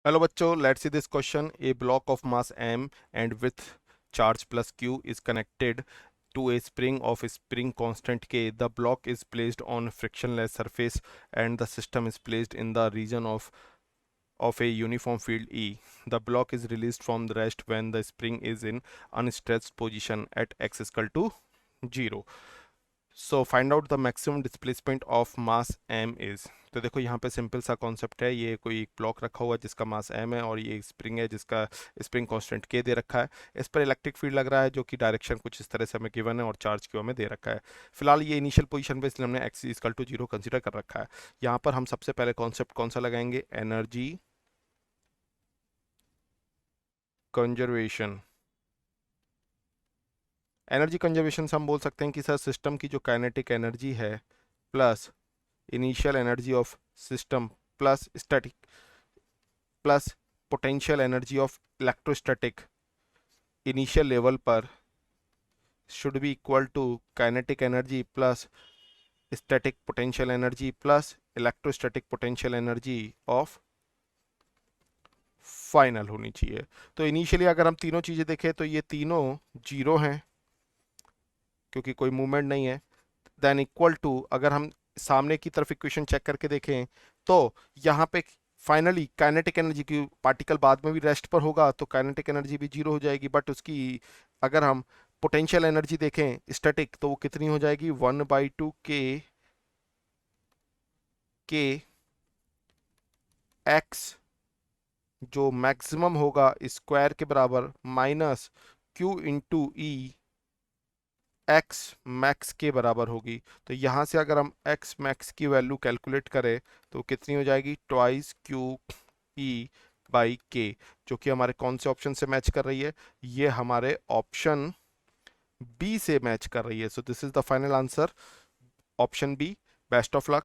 Hello बच्चों, let's see this question. A block of mass m and with charge plus q is connected to a spring of spring constant k. The block is placed on frictionless surface and the system is placed in the region of a uniform field E. The block is released from the rest when the spring is in unstressed position at x is equal to 0. So find out the maximum displacement of mass M is. तो देखो यहाँ पे simple सा concept है, ये कोई एक block रखा हुआ है जिसका मास एम है और ये स्प्रिंग है जिसका स्प्रिंग कांस्टेंट के दे रखा है। इस पर इलेक्ट्रिक फील्ड लग रहा है जो कि डायरेक्शन कुछ इस तरह से हमें गिवन है और चार्ज क्यू हमें दे रखा है। फिलहाल ये इनिशियल पोजीशन पे इसलिए हमने एक्स इक्वल टू 0 कंसीडर कर रखा है। यहाँ पर हम सबसे पहले कॉन्सेप्ट कौन सा लगाएंगे, एनर्जी कंजर्वेशन। एनर्जी कंजर्वेशन से हम बोल सकते हैं कि सर सिस्टम की जो काइनेटिक एनर्जी है plus initial energy of system plus static plus potential energy of electrostatic initial level पर should be equal to kinetic energy plus static potential energy plus electrostatic potential energy of final होनी चाहिए। तो initially अगर हम तीनों चीज़ें देखें तो ये तीनों जीरो हैं क्योंकि कोई मूवमेंट नहीं है। देन इक्वल टू अगर हम सामने की तरफ इक्वेशन चेक करके देखें तो यहाँ पे फाइनली काइनेटिक एनर्जी की पार्टिकल बाद में भी रेस्ट पर होगा तो काइनेटिक एनर्जी भी जीरो हो जाएगी, बट उसकी अगर हम पोटेंशियल एनर्जी देखें स्टैटिक तो वो कितनी हो जाएगी 1/2 के एक्स जो मैक्सिमम होगा स्क्वायर के बराबर माइनस क्यू इंटू ई एक्स मैक्स के बराबर होगी। तो यहाँ से अगर हम एक्स मैक्स की वैल्यू कैलकुलेट करें तो कितनी हो जाएगी ट्वाइस क्यू ई बाई के, जो कि हमारे कौन से ऑप्शन से मैच कर रही है, ये हमारे ऑप्शन बी से मैच कर रही है। So this is the final answer, option B. Best of luck.